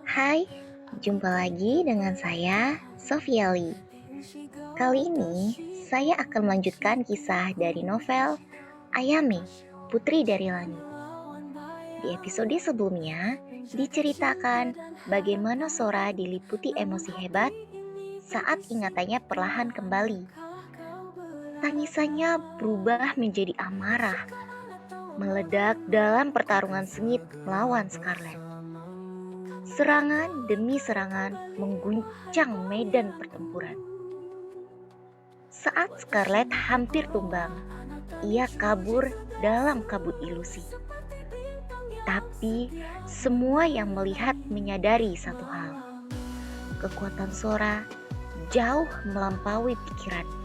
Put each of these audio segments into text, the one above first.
Hai, jumpa lagi dengan saya, Sofiali. Kali ini, saya akan melanjutkan kisah dari novel Ayame, Putri dari Langit. Di episode sebelumnya, diceritakan bagaimana Sora diliputi emosi hebat saat ingatannya perlahan kembali. Tangisannya berubah menjadi amarah, meledak dalam pertarungan sengit melawan Scarlet. Serangan demi serangan mengguncang medan pertempuran. Saat Scarlet hampir tumbang, ia kabur dalam kabut ilusi. Tapi semua yang melihat menyadari satu hal. Kekuatan Sora jauh melampaui pikiran.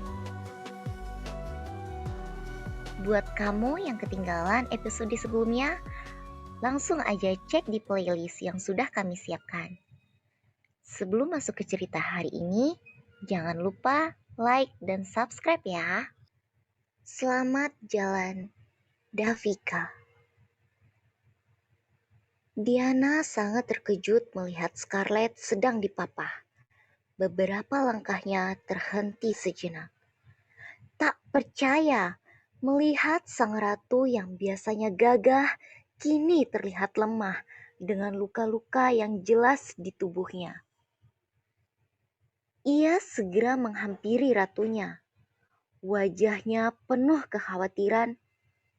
Buat kamu yang ketinggalan episode sebelumnya, langsung aja cek di playlist yang sudah kami siapkan. Sebelum masuk ke cerita hari ini, jangan lupa like dan subscribe ya. Selamat jalan, Davika. Diana sangat terkejut melihat Scarlet sedang dipapah. Beberapa langkahnya terhenti sejenak. Tak percaya melihat sang ratu yang biasanya gagah kini terlihat lemah dengan luka-luka yang jelas di tubuhnya. Ia segera menghampiri ratunya. Wajahnya penuh kekhawatiran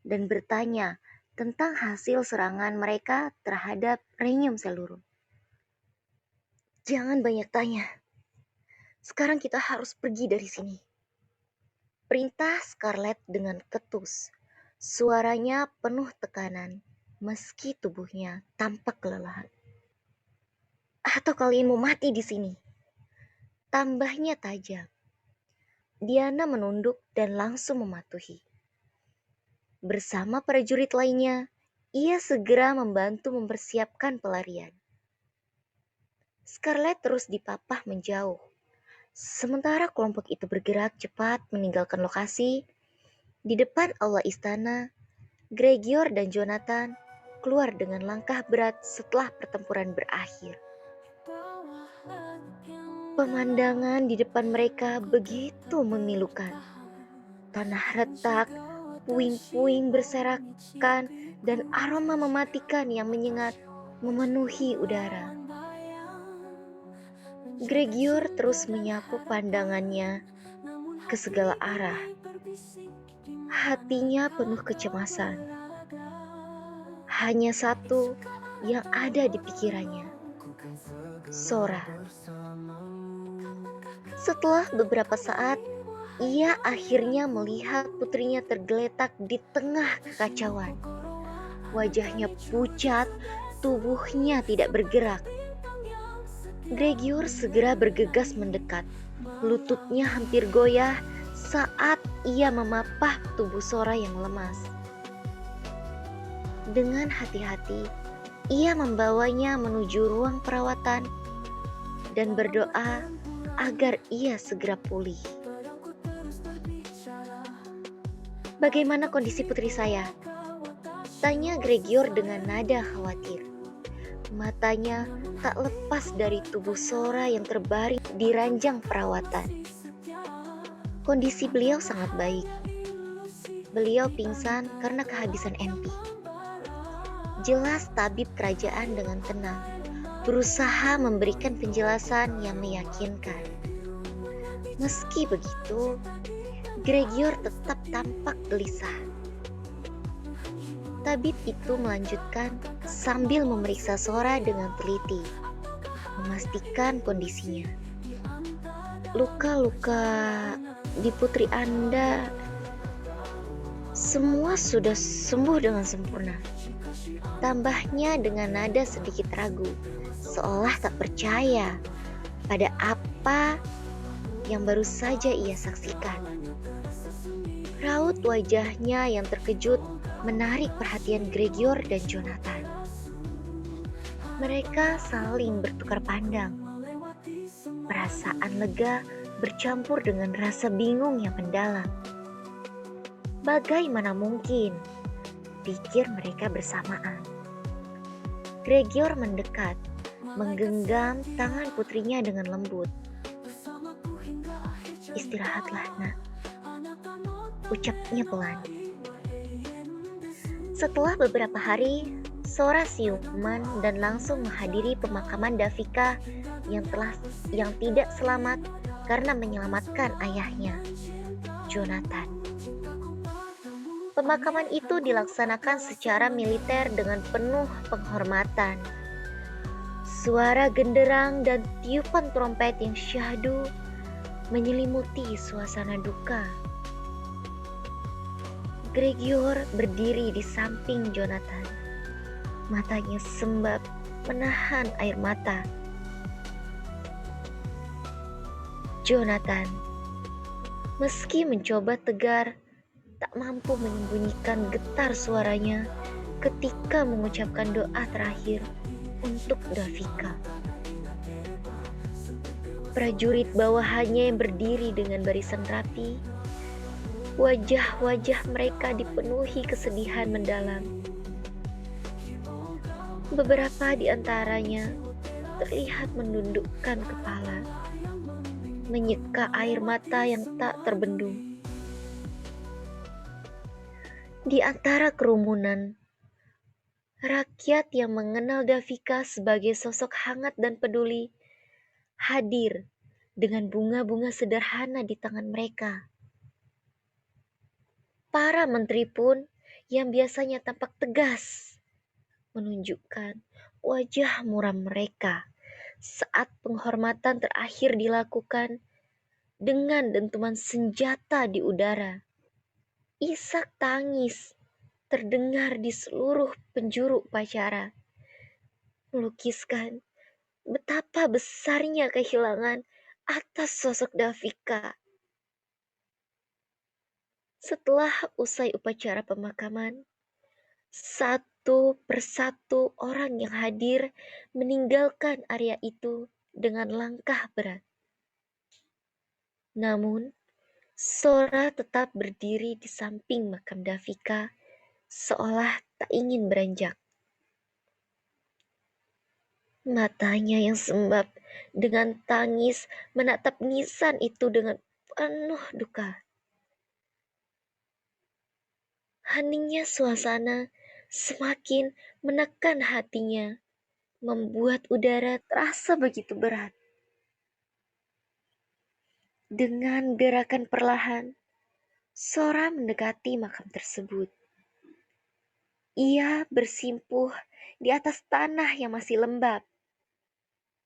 dan bertanya tentang hasil serangan mereka terhadap Renyum Selurun. Jangan banyak tanya. Sekarang kita harus pergi dari sini. Perintah Scarlet dengan ketus. Suaranya penuh tekanan, meski tubuhnya tampak kelelahan. Atau kalian mau mati di sini? Tambahnya tajam. Diana menunduk dan langsung mematuhi. Bersama prajurit lainnya, ia segera membantu mempersiapkan pelarian. Scarlet terus dipapah menjauh. Sementara kelompok itu bergerak cepat meninggalkan lokasi, di depan aula istana, Gregor dan Jonathan keluar dengan langkah berat setelah pertempuran berakhir. Pemandangan di depan mereka begitu memilukan. Tanah retak, puing-puing berserakan, dan aroma mematikan yang menyengat memenuhi udara. Gregor terus menyapu pandangannya ke segala arah. Hatinya penuh kecemasan. Hanya satu yang ada di pikirannya, Sora. Setelah beberapa saat, ia akhirnya melihat putrinya tergeletak di tengah kekacauan. Wajahnya pucat, tubuhnya tidak bergerak. Gregor segera bergegas mendekat. Lututnya hampir goyah saat ia memapah tubuh Sora yang lemas. Dengan hati-hati, ia membawanya menuju ruang perawatan dan berdoa agar ia segera pulih. Bagaimana kondisi putri saya? Tanya Gregor dengan nada khawatir. Matanya tak lepas dari tubuh Sora yang terbaring di ranjang perawatan. Kondisi beliau sangat baik. Beliau pingsan karena kehabisan MP. Jelas tabib kerajaan dengan tenang berusaha memberikan penjelasan yang meyakinkan. Meski begitu, Gregor tetap tampak gelisah. Tabib itu melanjutkan sambil memeriksa Sora dengan teliti, memastikan kondisinya. Luka-luka di putri Anda semua sudah sembuh dengan sempurna. Tambahnya dengan nada sedikit ragu, seolah tak percaya pada apa yang baru saja ia saksikan. Raut wajahnya yang terkejut menarik perhatian Gregor dan Jonathan. Mereka saling bertukar pandang. Perasaan lega bercampur dengan rasa bingung yang mendalam. Bagaimana mungkin? Pikir mereka bersamaan. Gregor mendekat, menggenggam tangan putrinya dengan lembut. "Istirahatlah, nak," ucapnya pelan. Setelah beberapa hari, Sora siuman dan langsung menghadiri pemakaman Davika yang tidak selamat karena menyelamatkan ayahnya, Jonathan. Pemakaman itu dilaksanakan secara militer dengan penuh penghormatan. Suara genderang dan tiupan trompet yang syahdu menyelimuti suasana duka. Gregor berdiri di samping Jonathan. Matanya sembab menahan air mata. Jonathan, meski mencoba tegar, tak mampu menyembunyikan getar suaranya ketika mengucapkan doa terakhir untuk Davika. Prajurit bawahannya yang berdiri dengan barisan rapi, wajah-wajah mereka dipenuhi kesedihan mendalam. Beberapa di antaranya terlihat menundukkan kepala, menyeka air mata yang tak terbendung. Di antara kerumunan, rakyat yang mengenal Davika sebagai sosok hangat dan peduli hadir dengan bunga-bunga sederhana di tangan mereka. Para menteri pun yang biasanya tampak tegas menunjukkan wajah muram mereka saat penghormatan terakhir dilakukan dengan dentuman senjata di udara. Isak tangis terdengar di seluruh penjuru upacara, melukiskan betapa besarnya kehilangan atas sosok Davika. Setelah usai upacara pemakaman, satu persatu orang yang hadir meninggalkan area itu dengan langkah berat. Namun, Sora tetap berdiri di samping makam Davika, seolah tak ingin beranjak. Matanya yang sembab dengan tangis menatap nisan itu dengan penuh duka. Heningnya suasana semakin menekan hatinya, membuat udara terasa begitu berat. Dengan gerakan perlahan, Sora mendekati makam tersebut. Ia bersimpuh di atas tanah yang masih lembab.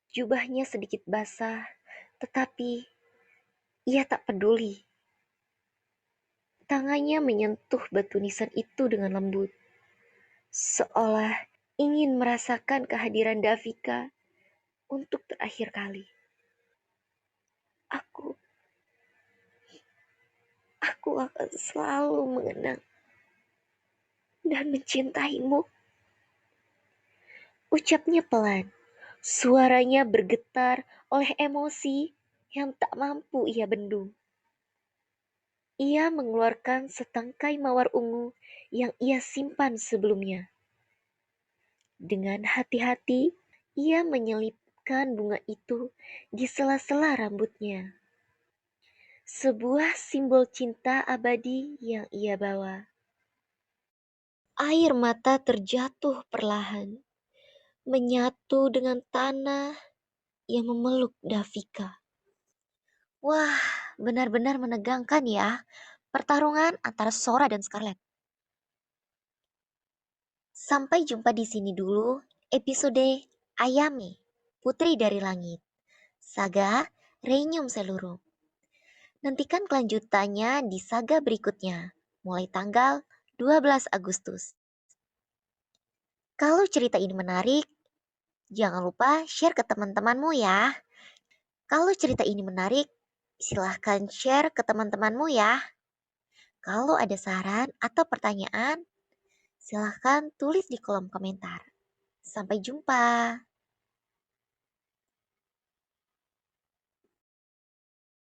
Jubahnya sedikit basah, tetapi ia tak peduli. Tangannya menyentuh batu nisan itu dengan lembut, seolah ingin merasakan kehadiran Davika untuk terakhir kali. Aku akan selalu mengenang dan mencintaimu, ucapnya pelan. Suaranya bergetar oleh emosi yang tak mampu ia bendung. Ia mengeluarkan setangkai mawar ungu yang ia simpan sebelumnya. Dengan hati-hati, ia menyelipkan bunga itu di sela-sela rambutnya. Sebuah simbol cinta abadi yang ia bawa. Air mata terjatuh perlahan, menyatu dengan tanah yang memeluk Davika. Wah, benar-benar menegangkan ya, pertarungan antara Sora dan Scarlet. Sampai jumpa di sini dulu episode Ayame, Putri dari Langit, Saga Regnum Selurum. Nantikan kelanjutannya di saga berikutnya, mulai tanggal 12 Agustus. Kalau cerita ini menarik, jangan lupa share ke teman-temanmu ya. Kalau cerita ini menarik, silahkan share ke teman-temanmu ya. Kalau ada saran atau pertanyaan, silahkan tulis di kolom komentar. Sampai jumpa.